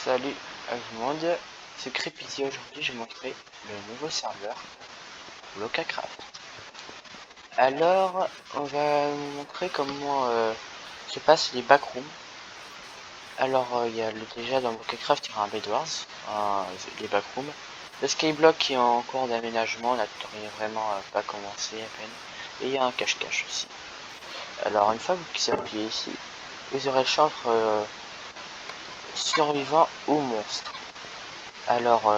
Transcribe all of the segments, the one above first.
Salut à tout le monde, c'est Crépiti. Aujourd'hui je vais montrer le nouveau serveur Locacraft. Alors on va vous montrer comment se passent les backrooms. Alors il y a déjà dans Locacraft il y aura un Bedwars, les backrooms. Le skyblock qui est en cours d'aménagement, n'a vraiment pas commencé à peine. Et il y a un cache-cache aussi. Alors une fois que vous appuyez ici, vous aurez le choix entre survivant ou monstre. Alors,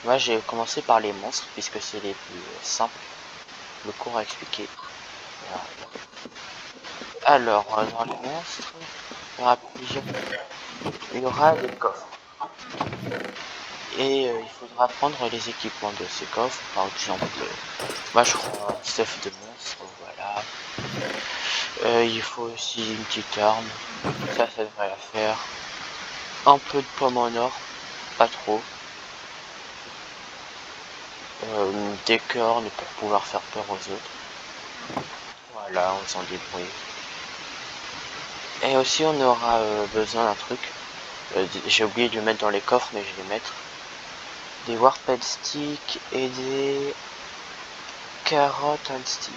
moi j'ai commencé par les monstres puisque c'est les plus simples, le cours à expliquer. Voilà. Alors, dans les monstres, il y aura plusieurs. Il y aura des coffres. Et il faudra prendre les équipements de ces coffres. Par exemple, moi je prends un stuff de monstre, voilà. Il faut aussi une petite arme. Ça devrait la faire. Un peu de pommes en or, pas trop. Des cornes pour pouvoir faire peur aux autres. Voilà, on s'en débrouille. Et aussi on aura besoin d'un truc. J'ai oublié de le mettre dans les coffres, mais je vais les mettre. Des warped sticks et des carottes on stick.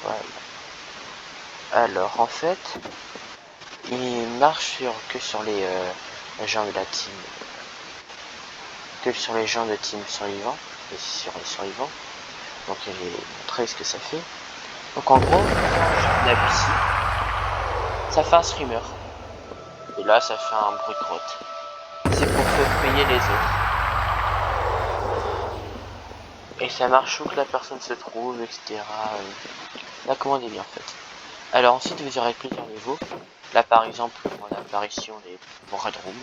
Voilà. Alors en fait, il marche que sur les gens de la team. Que sur les gens de team survivants. Et sur les survivants. Donc je vais montrer ce que ça fait. Donc en gros, je l'appuie ici. Ça fait un streamer. Et là ça fait un bruit de grotte. C'est pour faire payer les autres. Et ça marche où que la personne se trouve, etc. La commande est bien faite. Alors ensuite vous aurez plusieurs niveaux. Là par exemple mon apparition des Red Room.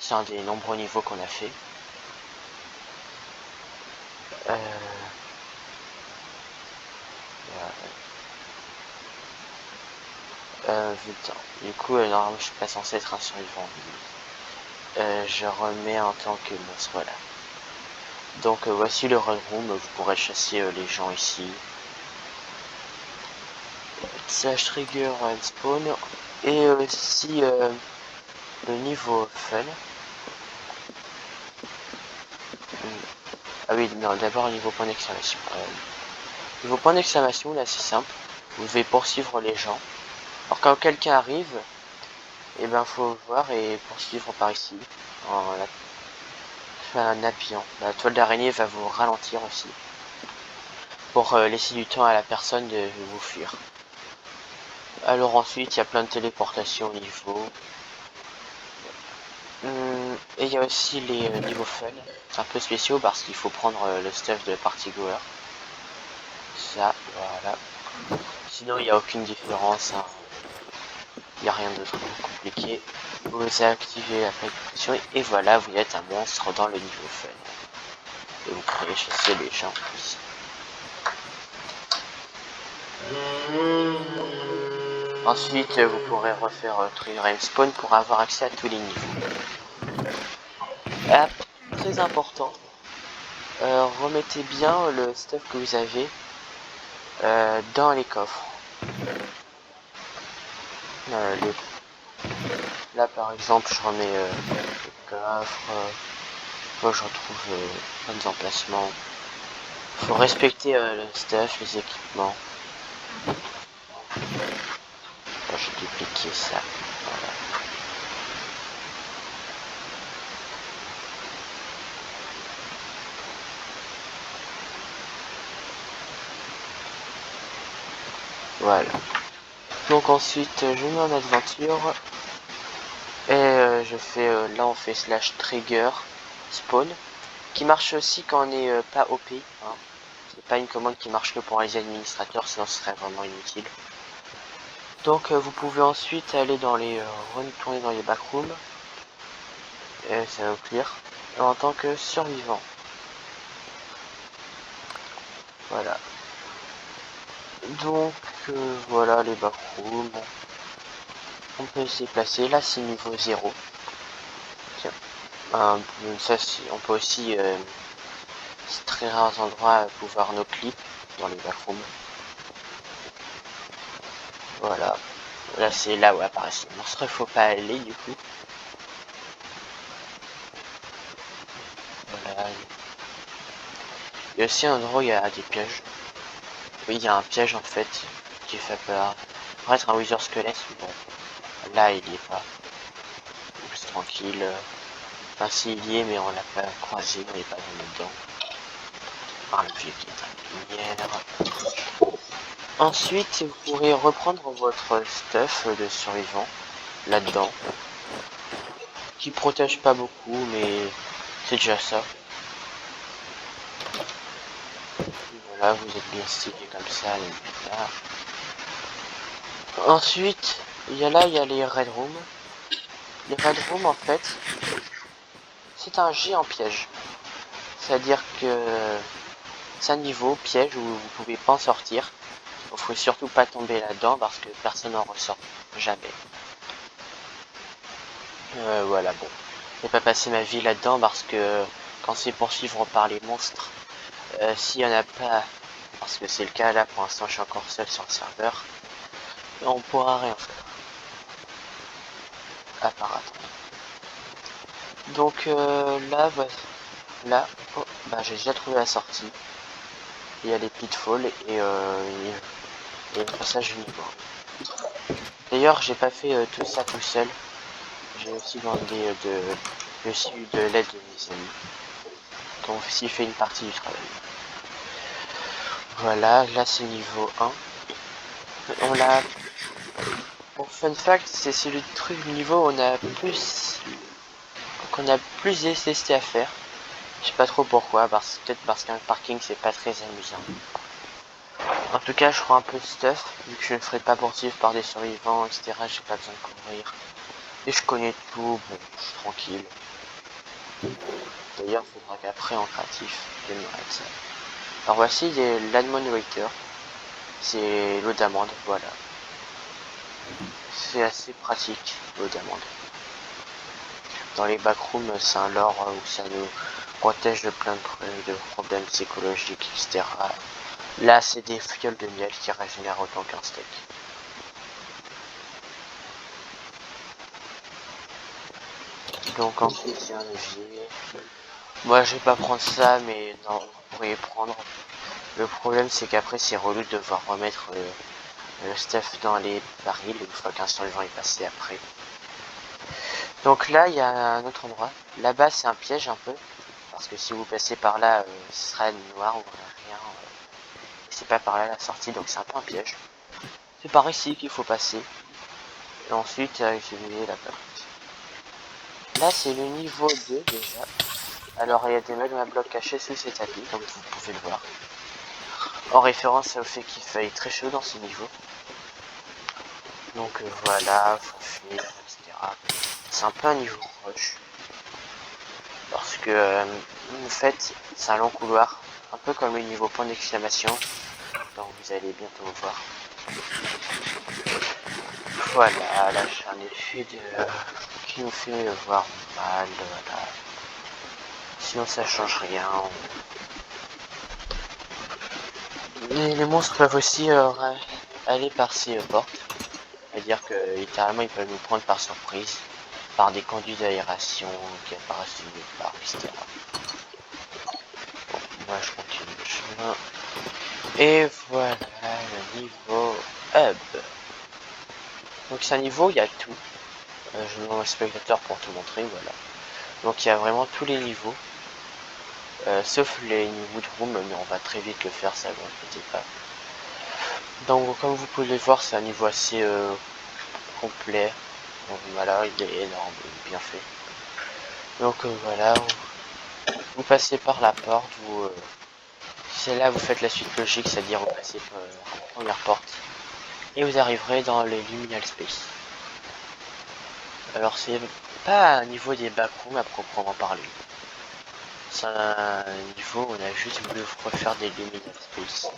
C'est un des nombreux niveaux qu'on a fait. Putain. Du coup normalement je suis pas censé être un survivant. Je remets en tant que monstre, voilà. Donc voici le Red Room, vous pourrez chasser les gens ici. Slash trigger and spawn. Et aussi le niveau fun. Ah oui, non, d'abord niveau point d'exclamation. Niveau point d'exclamation, là c'est simple. Vous devez poursuivre les gens. Alors quand quelqu'un arrive, et ben faut voir et poursuivre par ici. En appuyant. La toile d'araignée va vous ralentir aussi. Pour laisser du temps à la personne de vous fuir. Alors ensuite, il y a plein de téléportations au niveau. Et il y a aussi les niveaux fun, un peu spéciaux parce qu'il faut prendre le stuff de party goer. Ça, voilà. Sinon, il n'y a aucune différence. Hein. Il n'y a rien de trop compliqué. Vous activez la pression et voilà, vous êtes un monstre dans le niveau fun. Et vous pourrez chasser les gens ici. Ensuite, vous pourrez refaire Trigger and Spawn pour avoir accès à tous les niveaux. Très important, remettez bien le stuff que vous avez dans les coffres. Là par exemple je remets les coffres, moi je retrouve plein d'emplacements. Faut respecter le stuff, les équipements. Bon, j'ai dupliqué ça. Voilà. Voilà. Donc ensuite je mets en aventure et je fais là on fait slash trigger spawn qui marche aussi quand on n'est pas OP. Hein. C'est pas une commande qui marche que pour les administrateurs, sinon ce serait vraiment inutile. Donc vous pouvez ensuite aller dans les retourner dans les backrooms et ça va vous clear en tant que survivant. Voilà. Donc voilà les backrooms. On peut se déplacer. Là c'est niveau 0. Tiens. Ça, on peut aussi c'est très rares endroits pouvoir nos clips dans les backrooms. Voilà. Là c'est là où apparaissent les monstres, faut pas aller du coup. Il y a aussi un endroit où il y a des pièges. Oui, il y a un piège en fait qui fait peur. Pour être un Wither squelette, bon, là il y est pas. C'est tranquille. Enfin, s'il y est, mais on l'a pas croisé, on n'est pas venu dedans. Enfin, le vieux qui est un lumière. Ensuite, vous pourrez reprendre votre stuff de survivant là-dedans, qui protège pas beaucoup, mais c'est déjà ça. Voilà, vous êtes bien stylé comme ça, les pétards. Ensuite, il y a les Red Rooms. Les Red Rooms, en fait, c'est un géant piège. C'est-à-dire que c'est un niveau piège où vous pouvez pas en sortir. Il faut surtout pas tomber là-dedans parce que personne n'en ressort. Jamais. Voilà, bon. Je vais pas passer ma vie là-dedans parce que quand c'est poursuivre par les monstres, s'il y en a pas, parce que c'est le cas là, pour l'instant je suis encore seul sur le serveur, on pourra rien faire. À part attendre. Donc là, là, oh, bah, j'ai déjà trouvé la sortie. Il y a les pitfalls et le passage du niveau. D'ailleurs, j'ai pas fait tout ça tout seul. J'ai aussi demandé j'ai aussi eu de l'aide de mes amis. Qui ont aussi fait une partie du travail. Voilà, là c'est niveau 1. On l'a. Pour fun fact, c'est le truc du niveau où on a plus. Qu'on a plus de SST à faire. Je sais pas trop pourquoi, peut-être parce qu'un parking c'est pas très amusant. En tout cas, je ferai un peu de stuff, vu que je ne ferai pas poursuivre par des survivants, etc. J'ai pas besoin de courir. Et je connais tout, bon, je suis tranquille. D'ailleurs, il faudra qu'après en créatif, je m'arrête ça. Alors voici l'Admonerator. C'est l'eau d'amande, voilà. C'est assez pratique, l'eau d'amande. Dans les backrooms, c'est un lore où ça nous protège de plein de problèmes psychologiques, etc. Là, c'est des fioles de miel qui régénèrent autant qu'un steak. Donc ensuite, il y a un levier. Moi, je vais pas prendre ça, mais non, vous pourriez prendre. Le problème, c'est qu'après, c'est relou de devoir remettre le stuff dans les barils une fois qu'un survivant est passé après. Donc là, il y a un autre endroit. Là-bas, c'est un piège un peu. Parce que si vous passez par là, ce sera noir ou rien. C'est pas par là la sortie, donc c'est un peu un piège. C'est par ici qu'il faut passer. Et ensuite, utiliser la porte. Là, c'est le niveau 2 déjà. Alors, il y a des magma blocs cachés sous ces tapis, comme vous pouvez le voir. En référence au fait qu'il fait très chaud dans ce niveau. Donc voilà, faut fuir, etc. C'est un peu un niveau rush. Parce que, en fait, c'est un long couloir. Un peu comme le niveau point d'exclamation. Donc vous allez bientôt voir. Voilà, là j'ai un effet qui nous fait voir mal, voilà. Sinon ça change rien. Les monstres peuvent aussi aller par ces portes. C'est-à-dire que littéralement ils peuvent nous prendre par surprise. Par des conduits d'aération qui apparaissent nulle part, etc. Bon, moi je continue le chemin. Et voilà le niveau hub. Donc c'est un niveau, il y a tout. Je demande au spectateur pour te montrer, voilà. Donc il y a vraiment tous les niveaux. Sauf les niveaux de room, mais on va très vite le faire, ça vous inquiétez pas. Donc comme vous pouvez le voir, c'est un niveau assez complet. Donc voilà, il est énorme, bien fait. Donc voilà, vous passez par la porte, c'est là vous faites la suite logique, c'est-à-dire vous passez par la première porte. Et vous arriverez dans le Liminal Space. Alors c'est pas un niveau des backrooms à proprement parler. C'est un niveau où on a juste voulu refaire des Liminal Space.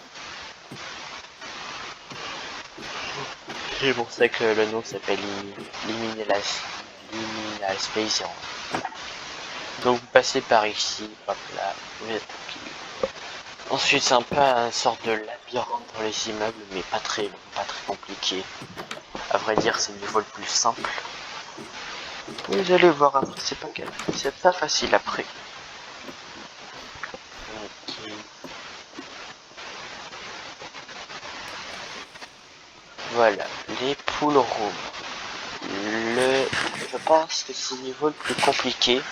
C'est pour ça que le nom s'appelle Liminal Space. Donc vous passez par ici, hop là, vous êtes tranquille. Ensuite c'est un peu une sorte de labyrinthe pour les immeubles, mais pas très compliqué. À vrai dire c'est le niveau le plus simple. Vous allez voir après, c'est pas facile après. Okay. Voilà, les pool rooms. Je pense que c'est le niveau le plus compliqué.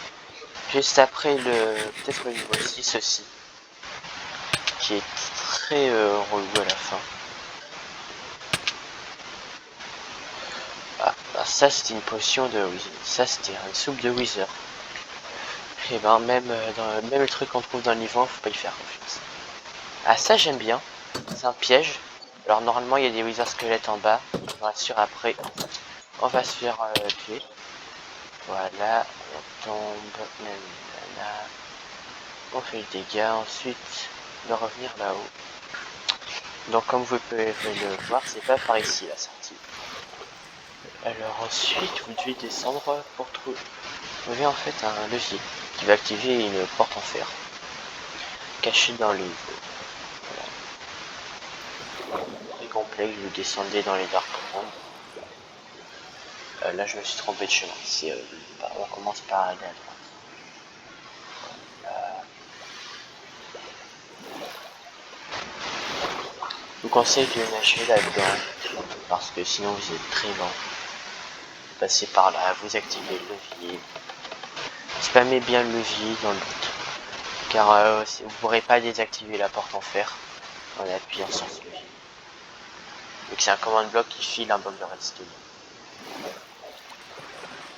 Juste après peut-être le niveau 6 aussi. Qui est très relou à la fin. Ah, ça c'était une potion de Wither. Ça c'était une soupe de Wither. Et ben même même le truc qu'on trouve dans le niveau 1, faut pas y faire confiance. Ah ça j'aime bien. C'est un piège. Alors normalement il y a des Wither squelettes en bas. Je vous rassure après. On va se faire tuer. Voilà. On tombe. Nanana. On fait le dégât. Ensuite de revenir là-haut. Donc comme vous pouvez le voir, c'est pas par ici la sortie. Alors ensuite vous devez descendre pour trouver en fait un levier qui va activer une porte en fer cachée dans le niveau. Voilà. Très complexe, vous descendez dans les dark rooms. Là je me suis trompé de chemin, on commence par aller à droite. Je vous conseille de nager là-dedans parce que sinon vous êtes très lent. Passez par là, vous activez le levier. Spammez bien le levier dans le doute. Car vous ne pourrez pas désactiver la porte en fer en appuyant sur ce levier. Donc c'est un command bloc qui file un bloc de redstone.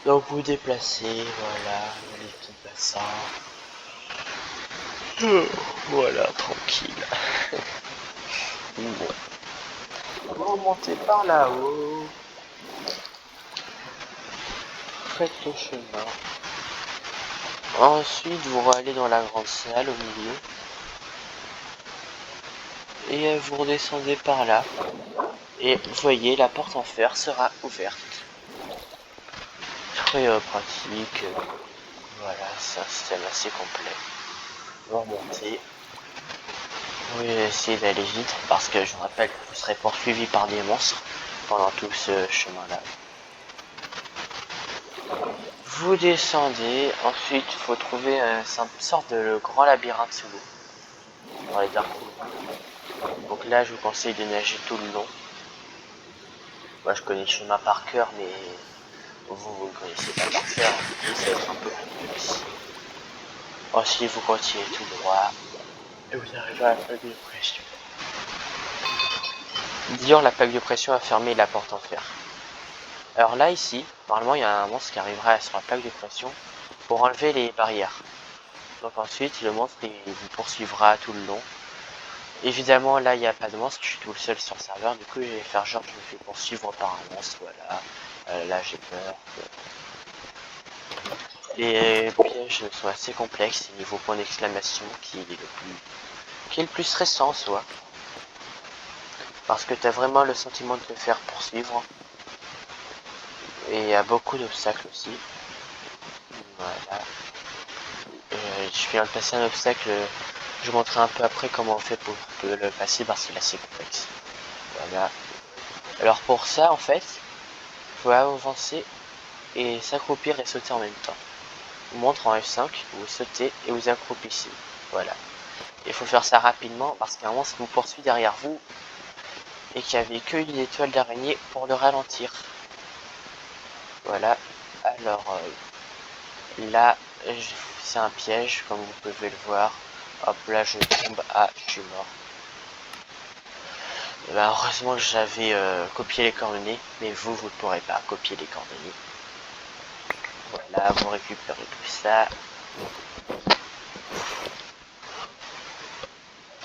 Donc vous déplacez, voilà, les petits bassins. Voilà, tranquille. Vous remontez par là-haut. Faites le chemin. Ensuite, vous allez dans la grande salle au milieu. Et vous redescendez par là. Et vous voyez, la porte en fer sera ouverte. Très pratique. Voilà, c'est un système assez complet. Vous remontez. Vous essayez d'aller vite parce que je vous rappelle que vous serez poursuivi par des monstres pendant tout ce chemin-là. Vous descendez, ensuite il faut trouver une sorte de grand labyrinthe sous l'eau, dans les dark rooms. Donc là je vous conseille de nager tout le long. Moi je connais le chemin par cœur, mais vous ne connaissez pas par cœur, et ça va être un peu complexe. Ensuite vous continuez tout droit, et vous arrivez à la plaque de pression. D'ailleurs la plaque de pression a fermé la porte en fer. Alors là ici, normalement il y a un monstre qui arrivera sur la plaque de pression pour enlever les barrières. Donc ensuite le monstre il vous poursuivra tout le long. Évidemment là il n'y a pas de monstre, je suis tout seul sur le serveur, du coup je vais faire genre je me fais poursuivre par un monstre, voilà. Là j'ai peur. Les pièges sont assez complexes, niveau point d'exclamation qui est le plus stressant en soi. Parce que tu as vraiment le sentiment de te faire poursuivre. Et il y a beaucoup d'obstacles aussi. Voilà. Je viens de passer un obstacle, je vous montrerai un peu après comment on fait pour le passer parce qu'il est assez complexe. Voilà. Alors pour ça en fait, il faut avancer et s'accroupir et sauter en même temps. Vous montre en F5, vous sautez et vous accroupissez. Voilà. Il faut faire ça rapidement parce qu'un monstre vous poursuit derrière vous et qu'il n'y avait qu'une étoile d'araignée pour le ralentir. Voilà. Alors là, c'est un piège comme vous pouvez le voir. Hop là je tombe, je suis mort. Et ben, heureusement que j'avais copié les coordonnées, mais vous ne pourrez pas copier les coordonnées. Voilà, vous récupérez tout ça.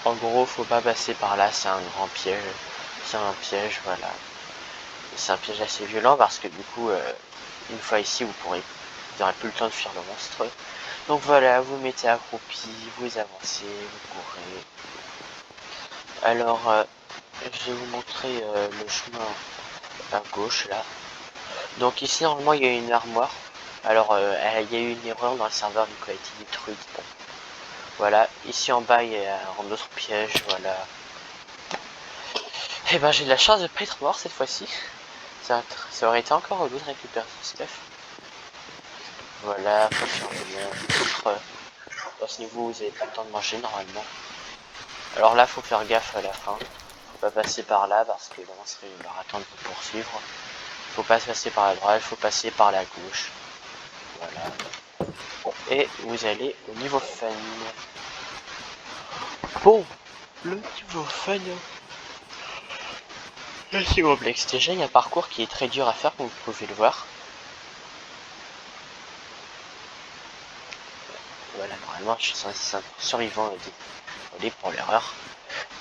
En gros, faut pas passer par là, c'est un grand piège. C'est un piège, voilà. C'est un piège assez violent parce que du coup, une fois ici, vous n'aurez plus le temps de fuir le monstre. Donc voilà, vous mettez accroupi, vous avancez, vous courez. Alors, je vais vous montrer le chemin à gauche là. Donc ici, normalement, il y a une armoire. Alors, il y a eu une erreur dans le serveur, du coup, elle a été détruite. Bon. Voilà, ici en bas, il y a un autre piège, voilà. Et ben, j'ai de la chance de pas être mort cette fois-ci. Ça aurait été encore relou de récupérer ce stuff. Voilà, faut faire bien. Dans ce niveau, vous n'avez pas le temps de manger normalement. Alors là, faut faire gaffe à la fin. pas passer par là parce que bon, serait le marathon de vous poursuivre. Faut pas se passer par la droite, faut passer par la gauche. Voilà. Et vous allez au niveau fun. Bon, le niveau fun. S'il vous plaît, déjà il y a un parcours qui est très dur à faire comme vous pouvez le voir. Voilà, normalement je suis censé être survivant et désolé pour l'erreur.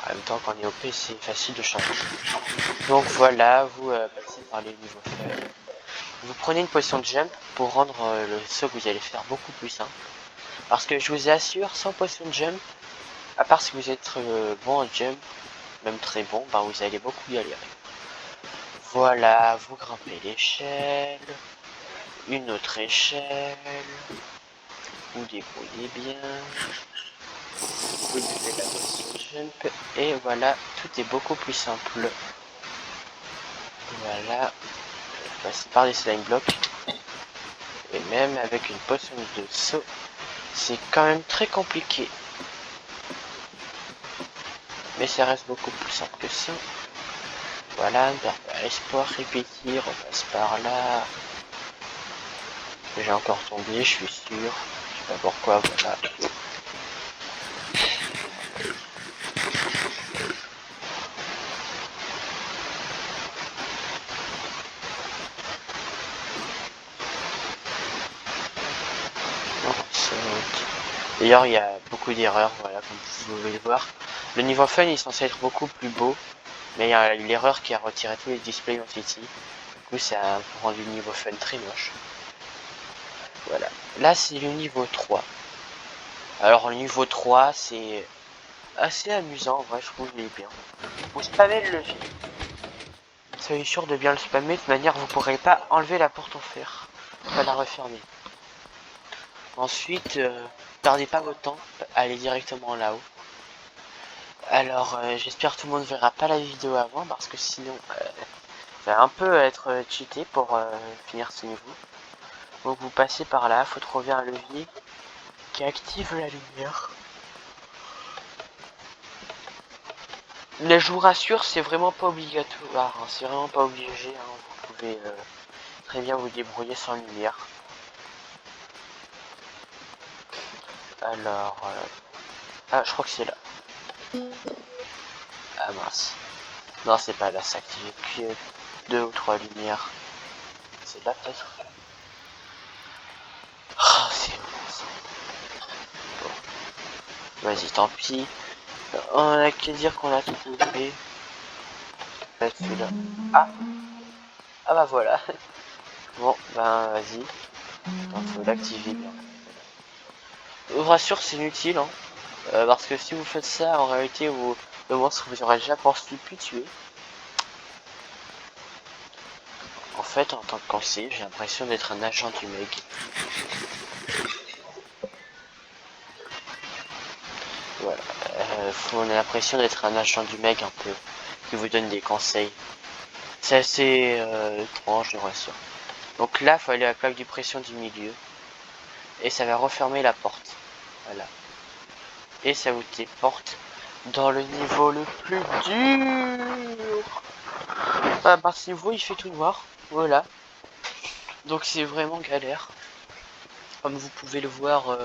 En même temps quand on est OP c'est facile de changer. Donc voilà, vous passez par les niveaux fun. Vous prenez une position de jump pour rendre le saut que vous allez faire beaucoup plus simple. Parce que je vous assure, sans position de jump, à part si vous êtes bon en jump, même très bon, bah vous allez beaucoup galérer. Voilà, vous grimpez l'échelle, une autre échelle, vous débrouillez bien, vous mettez la position de jump, et voilà, tout est beaucoup plus simple. Voilà, vous passez par des slime blocks, et même avec une potion de saut, c'est quand même très compliqué. Mais ça reste beaucoup plus simple que ça. Voilà, ne perd pas espoir, répéter, on passe par là. J'ai encore tombé, je suis sûr. Je sais pas pourquoi, voilà. D'ailleurs, il y a beaucoup d'erreurs, voilà, comme vous pouvez le voir. Le niveau fun est censé être beaucoup plus beau, mais il y a l'erreur qui a retiré tous les displays en City. Du coup, ça a rendu le niveau fun très moche. Voilà. Là, c'est le niveau 3. Alors, le niveau 3, c'est assez amusant, en vrai, je trouve, il est bien. Vous spammez le levier. Soyez sûr de bien le spammer, de toute manière, vous pourrez pas enlever la porte en fer. Pas la refermer. Ensuite, perdez pas votre temps, allez directement là-haut. Alors, j'espère que tout le monde verra pas la vidéo avant, parce que sinon, ça va un peu être cheaté pour finir ce niveau. Donc vous passez par là, faut trouver un levier qui active la lumière. Mais je vous rassure, c'est vraiment pas obligatoire, hein, c'est vraiment pas obligé, hein, vous pouvez très bien vous débrouiller sans lumière. Alors, ah, je crois que c'est là. Ah mince. Non, c'est pas là, ça active que 2 ou 3 lumières. C'est là peut-être. Oh, c'est bon. Bon. Vas-y, tant pis. On a qu'à dire qu'on a tout trouvé. Celui-là. Ah. Ah bah voilà. Bon, ben vas-y. Il faut l'activer bien. Je vous rassure, c'est inutile, hein. Parce que si vous faites ça, en réalité, le monstre vous aurez déjà poursuivi puis tué. En fait, en tant que conseiller, j'ai l'impression d'être un agent du Meg. Voilà. On a l'impression d'être un agent du Meg un peu, qui vous donne des conseils. C'est assez étrange, je rassure. Donc là, il faut aller à la plaque de pression du milieu. Et ça va refermer la porte. Voilà. Et ça vous téléporte dans le niveau le plus dur. Ah bah ce niveau il fait tout noir. Voilà. Donc c'est vraiment galère. Comme vous pouvez le voir,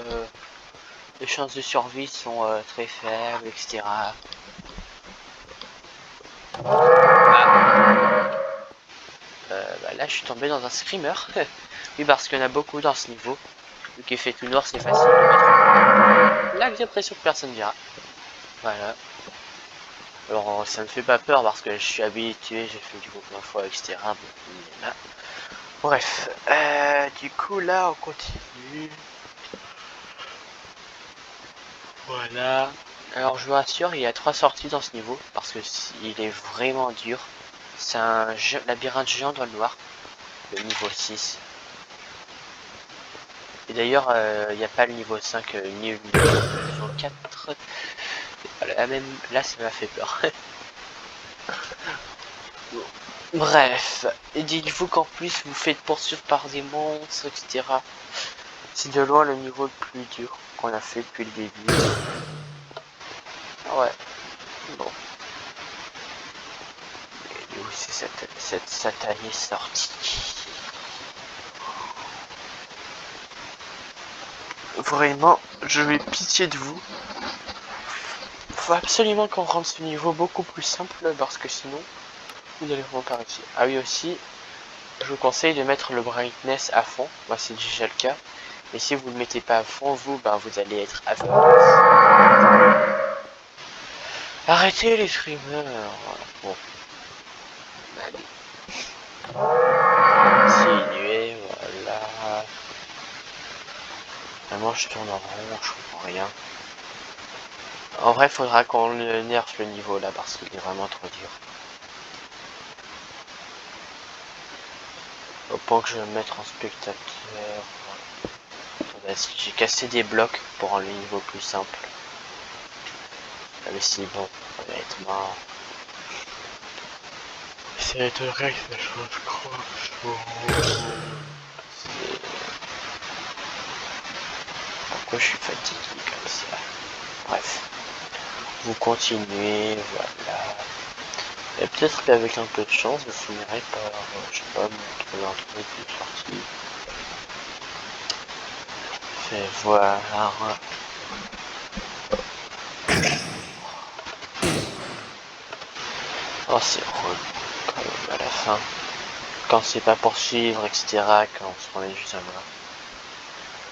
les chances de survie sont très faibles, etc. Bah là je suis tombé dans un screamer. Oui parce qu'il y en a beaucoup dans ce niveau. Vu qu'il fait tout noir c'est facile de mettre. Là j'ai l'impression que personne dira. Voilà. Alors ça me fait pas peur parce que je suis habitué, j'ai fait du coup plein de fois, etc. Bon, là. Bref, du coup là on continue. Voilà. Alors je vous rassure, il y a 3 sorties dans ce niveau parce que il est vraiment dur. C'est un labyrinthe géant dans le noir, le niveau 6. Et d'ailleurs, il n'y a pas le niveau 5 ni le niveau 4. Voilà, même là ça m'a fait peur. Bref, et dites-vous qu'en plus vous faites poursuivre par des monstres, etc. C'est de loin le niveau le plus dur qu'on a fait depuis le début. Ouais, bon. c'est cette satanée sortie. Vraiment, je vais pitié de vous. Faut absolument qu'on rende ce niveau beaucoup plus simple parce que sinon, vous allez vraiment pas réussir. Ah oui aussi, je vous conseille de mettre le brightness à fond. Moi c'est déjà le cas. Et si vous ne le mettez pas à fond, vous allez être aveugle. Arrêtez les streamers. Bon. Allez. Continuez, voilà. Vraiment je tourne en rond, je comprends rien. En vrai, faudra qu'on nerf le niveau là parce qu'il est vraiment trop dur. Au point que je vais me mettre en spectateur. J'ai cassé des blocs pour rendre le niveau plus simple. Mais si bon, ça va être mort. Ça m'étonnerait que ça change grand-chose. Pourquoi je suis fatigué comme ça? Bref. Vous continuez, voilà. Et peut-être qu'avec un peu de chance, vous finirez par, je sais pas, me trouver un truc, une sortie. Fait voir. Oh, c'est relou quand même à la fin. Quand c'est pas poursuivre, etc., quand on se promène juste à voir.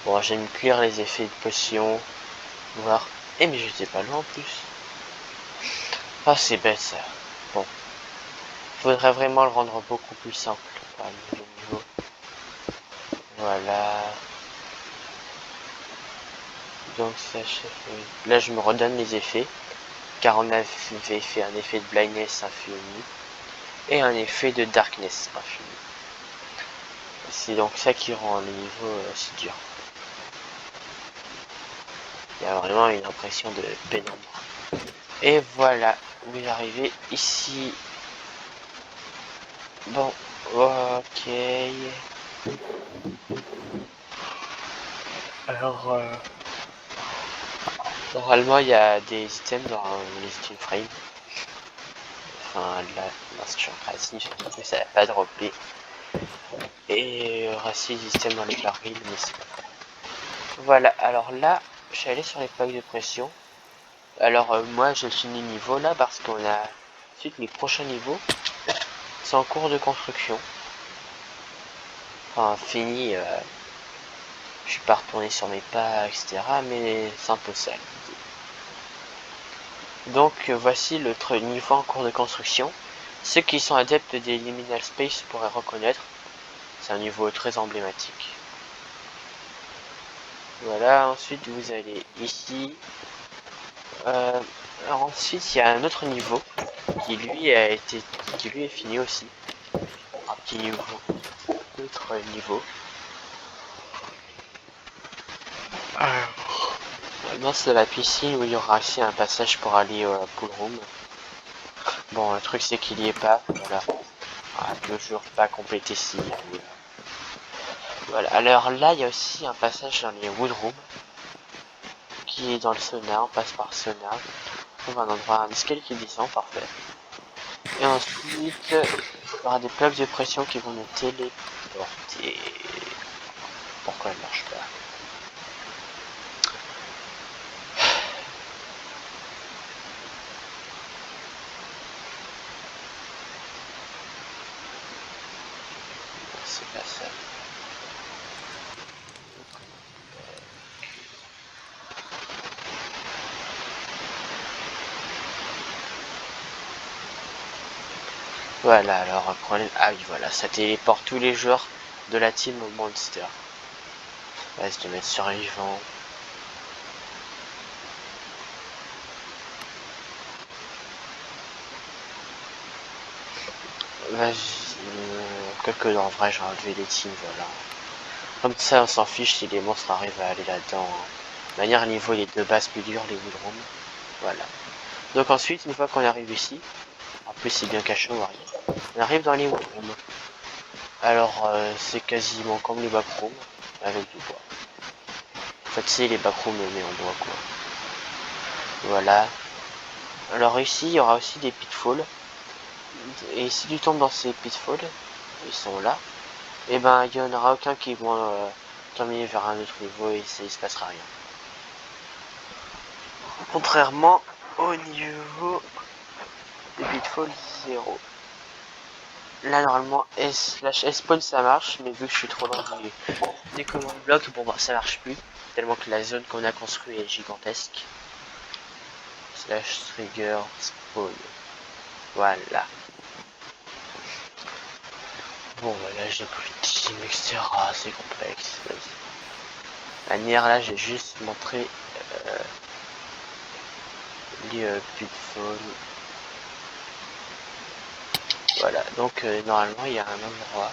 Bon, j'aime cuire les effets de potion. Voir. Eh, mais j'étais pas loin en plus. Ah, c'est bête ça. Bon. Faudrait vraiment le rendre beaucoup plus simple. Par le niveau. Voilà. Donc ça, là, je me redonne les effets. Car on avait fait un effet de blindness infini. Et un effet de darkness infini. C'est donc ça qui rend le niveau si dur. Il y a vraiment une impression de pénombre. Et voilà, vous arrivez ici. Bon, ok. Alors, normalement, il y a des items dans les items frames. Enfin, là, lorsque je suis en créatif, mais ça va pas dropper. Et il y aura aussi des items dans les barils, mais c'est pas. Voilà, alors là, je suis allé sur les plaques de pression. Alors, moi, j'ai fini le niveau là parce qu'on a. Ensuite, les prochains niveaux sont en cours de construction. Enfin, fini. Je suis pas retourné sur mes pas, etc. Mais c'est un peu ça l'idée. Donc voici le niveau en cours de construction. Ceux qui sont adeptes des liminal space pourraient reconnaître. C'est un niveau très emblématique. Voilà, ensuite vous allez ici. Alors ensuite il y a un autre niveau qui lui est fini aussi. Un petit niveau. Autre niveau. Maintenant c'est la piscine où il y aura aussi un passage pour aller au pool room. Bon, le truc c'est qu'il y est pas, voilà. Toujours pas complété si. Voilà, alors là il y a aussi un passage dans les woodrooms qui est dans le sauna, on passe par le sauna, on trouve un endroit, un escalier qui descend, parfait. Et ensuite, il y aura des plaques de pression qui vont nous téléporter. Pourquoi elle marche pas? C'est pas ça. Voilà, alors un problème. Ah oui, voilà, ça téléporte tous les joueurs de la team Monster. Vas-y, de mettre survivant. Vas-y, quelques en vrai, j'ai enlevé les teams, voilà. Comme ça, on s'en fiche si les monstres arrivent à aller là-dedans. De manière, niveau les deux bases plus dures, les woodrooms. Voilà. Donc ensuite, une fois qu'on arrive ici, en plus c'est bien caché, on voit rien. On arrive dans les woodrooms. Alors, c'est quasiment comme les backrooms, avec du bois. En fait, c'est les backrooms mais en bois, quoi. Voilà. Alors ici, il y aura aussi des pitfalls. Et si tu tombes dans ces pitfalls, ils sont là, et ben il n'y en aura aucun qui vont terminer vers un autre niveau et il se passera rien. Contrairement au niveau des pitfalls 0. Là normalement S-spawn ça marche, mais vu que je suis trop loin des command blocs, bon bah ça marche plus. Tellement que la zone qu'on a construite est gigantesque. Slash trigger spawn. Voilà. Bon voilà, j'ai plus de team, etc. C'est complexe. Manière là, j'ai juste montré les pitfalls. Voilà, donc normalement il y a un endroit.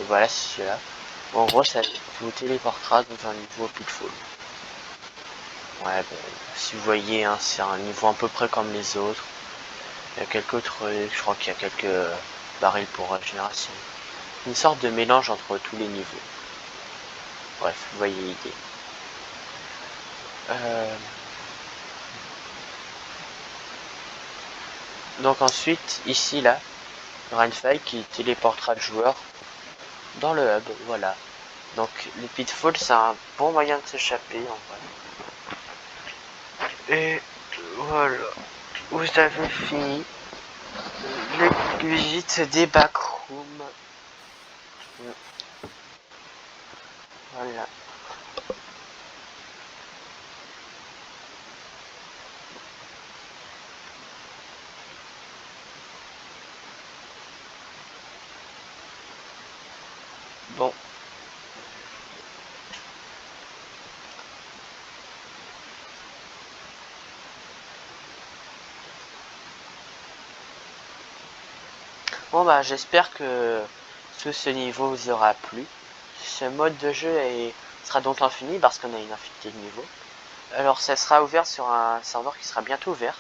Voilà, c'est celui-là. Bon, en gros, ça vous téléportera dans un niveau pitfall. Ouais, bon, si vous voyez, hein, c'est un niveau à peu près comme les autres. Il y a quelques trucs, je crois qu'il y a quelques barils pour régénération. Une sorte de mélange entre tous les niveaux. Bref, vous voyez l'idée. Donc ensuite, ici, là, il y aura une faille qui téléportera le joueur dans le hub, voilà. Donc les pitfalls, c'est un bon moyen de s'échapper, en vrai. Et voilà, vous avez fini les visites des backrooms. Voilà. Bon. Bon bah j'espère que ce niveau vous aura plu. Ce mode de jeu sera donc infini parce qu'on a une infinité de niveaux. Alors ça sera ouvert sur un serveur qui sera bientôt ouvert.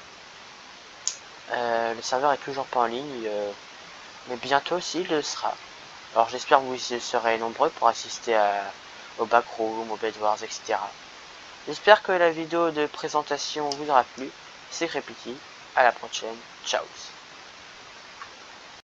Le serveur est toujours pas en ligne, mais bientôt aussi il le sera. Alors j'espère que vous serez nombreux pour assister au backroom, au bed wars, etc. J'espère que la vidéo de présentation vous aura plu. C'est Crépiti, à la prochaine, ciao.